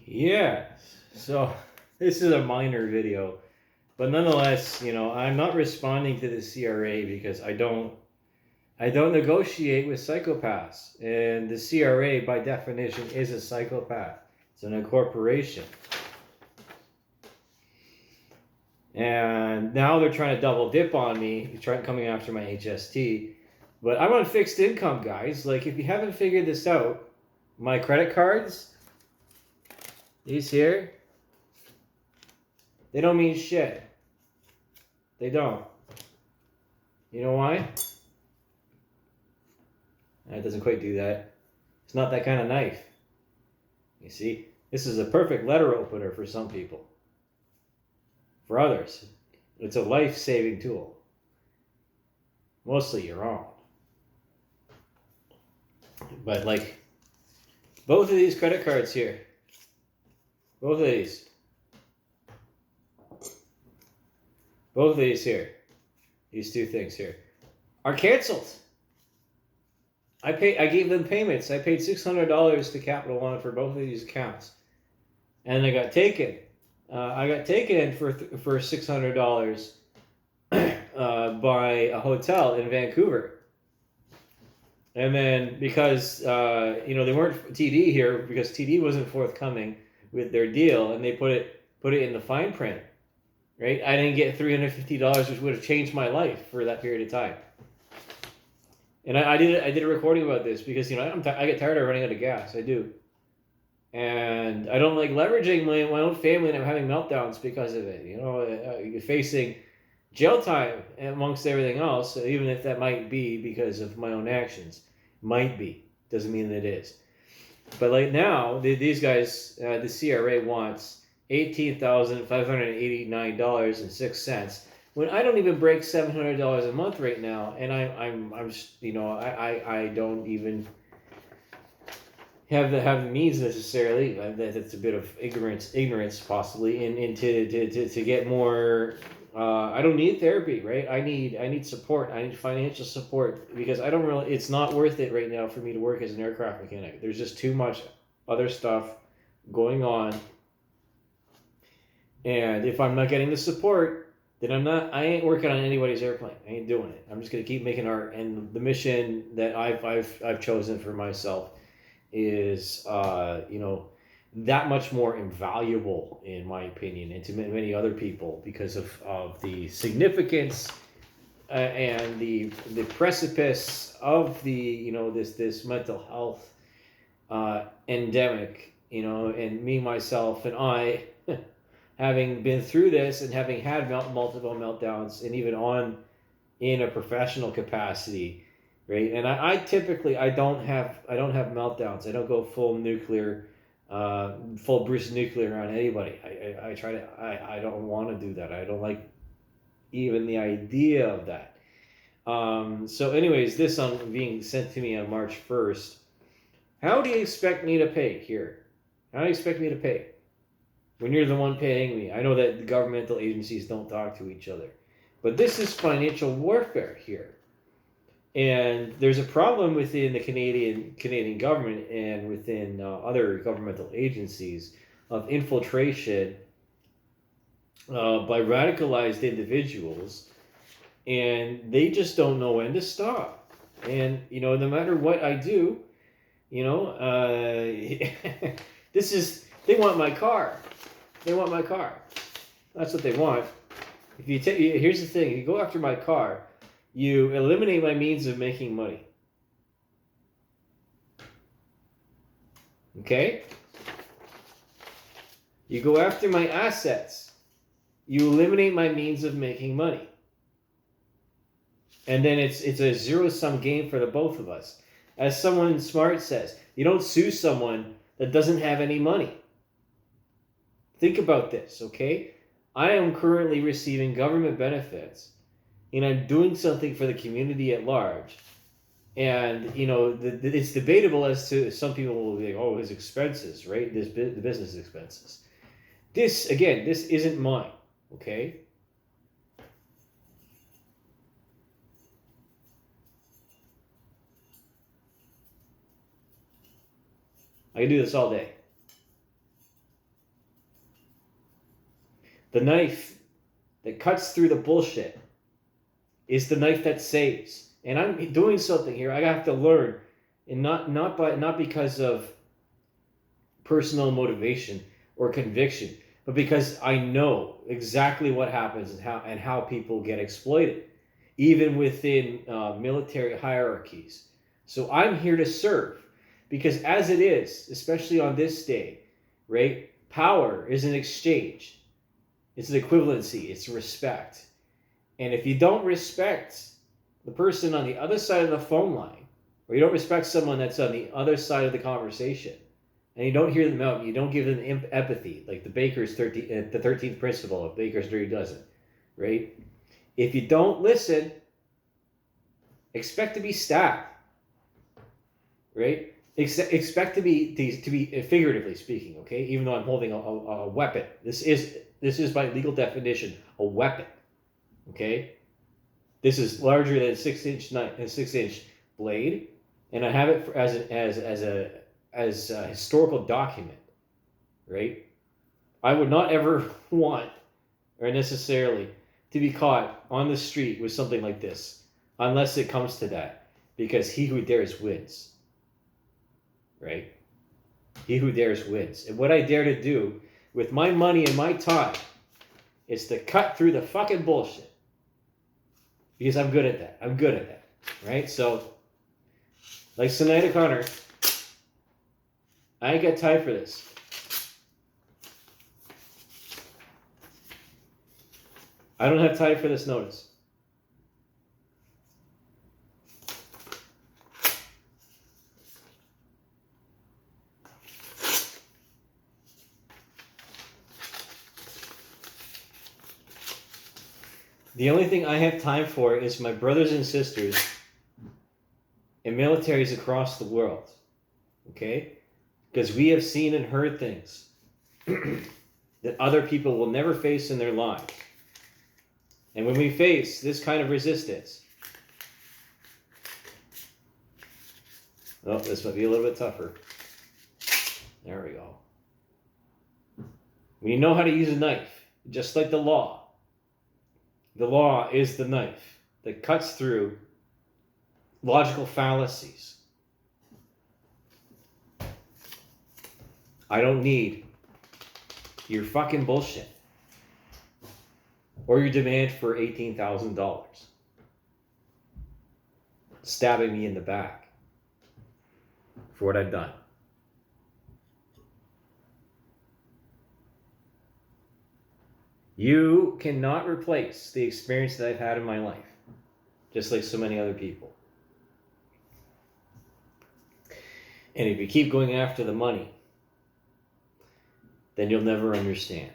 Yeah, so this is a minor video, but nonetheless, I'm not responding to the CRA because I don't negotiate with psychopaths, and the CRA by definition is a psychopath. It's an incorporation, and now they're trying to double dip on me, coming after my HST. But I'm on fixed income, guys. Like, if you haven't figured this out, my credit cards, these here, they don't mean shit. They don't. You know why? It doesn't quite do that. It's not that kind of knife. You see, this is a perfect letter opener for some people. For others, it's a life-saving tool. Mostly your own. But like, both of these credit cards here, both of these here, these two things here, are canceled. I gave them payments. I paid $600 to Capital One for both of these accounts, and I got taken. I got taken for $600 by a hotel in Vancouver. And then because they weren't TD here, because TD wasn't forthcoming with their deal, and they put it in the fine print, right? I didn't get $350, which would have changed my life for that period of time. And I did a recording about this because I get tired of running out of gas. I do, and I don't like leveraging my own family, and I'm having meltdowns because of it. You're facing jail time amongst everything else, even if that might be because of my own actions. Might be. Doesn't mean that it is. But like now, these guys, the CRA wants $18,589.06 when I don't even break $700 a month right now, and I don't even have the means necessarily. That's a bit of ignorance possibly, and to get more. I don't need therapy, right? I need support. I need financial support because I don't really. It's not worth it right now for me to work as an aircraft mechanic. There's just too much other stuff going on, and if I'm not getting the support, then I ain't working on anybody's airplane. I ain't doing it. I'm just gonna keep making art, and the mission that I've chosen for myself is that much more invaluable, in my opinion, and to many other people because of the significance and the precipice of the this mental health endemic, and me, myself, and I having been through this and having had multiple meltdowns, and even in a professional capacity, right? And I typically don't have meltdowns. I don't go full nuclear, full Bruce nuclear on anybody. I try to. I don't want to do that. I don't like even the idea of that. So, anyways, this on being sent to me on March 1st. How do you expect me to pay here? How do you expect me to pay when you're the one paying me? I know that the governmental agencies don't talk to each other, but this is financial warfare here. And there's a problem within the Canadian government and within other governmental agencies of infiltration by radicalized individials, and they just don't know when to stop. And no matter what I do, they want my car. They want my car. That's what they want. Here's the thing: if you go after my car, you eliminate my means of making money. Okay? You go after my assets, you eliminate my means of making money. And then it's a zero-sum game for the both of us. As someone smart says, you don't sue someone that doesn't have any money. Think about this, okay? I am currently receiving government benefits, and I'm doing something for the community at large. And, it's debatable as to, some people will be like, oh, his expenses, right? The business expenses. This isn't mine, okay? I can do this all day. The knife that cuts through the bullshit is the knife that saves. And I'm doing something here. I have to learn, and not because of personal motivation or conviction, but because I know exactly what happens and how people get exploited, even within military hierarchies. So I'm here to serve, because as it is, especially on this day, right? Power is an exchange. It's an equivalency. It's respect. And if you don't respect the person on the other side of the phone line, or you don't respect someone that's on the other side of the conversation, and you don't hear them out, and you don't give them empathy, like the 13th principle of Baker's Dirty Dozen, right? If you don't listen, expect to be stabbed, right? Expect to be figuratively speaking, okay? Even though I'm holding a weapon, this is by legal definition a weapon, okay? This is larger than a 6-inch blade, and I have it as a historical document, right? I would not ever want, or necessarily, to be caught on the street with something like this, unless it comes to that, because he who dares wins, right? He who dares wins. And what I dare to do with my money and my time is to cut through the fucking bullshit, because I'm good at that. I'm good at that, right? So, like Sinead O'Connor, I ain't got time for this. I don't have time for this notice. The only thing I have time for is my brothers and sisters in militaries across the world, okay? Because we have seen and heard things that other people will never face in their lives. And when we face this kind of resistance, oh, this might be a little bit tougher. There we go. When you know how to use a knife, just like the law is the knife that cuts through logical fallacies. I don't need your fucking bullshit or your demand for $18,000 stabbing me in the back for what I've done. You cannot replace the experience that I've had in my life, just like so many other people. And if you keep going after the money, then you'll never understand.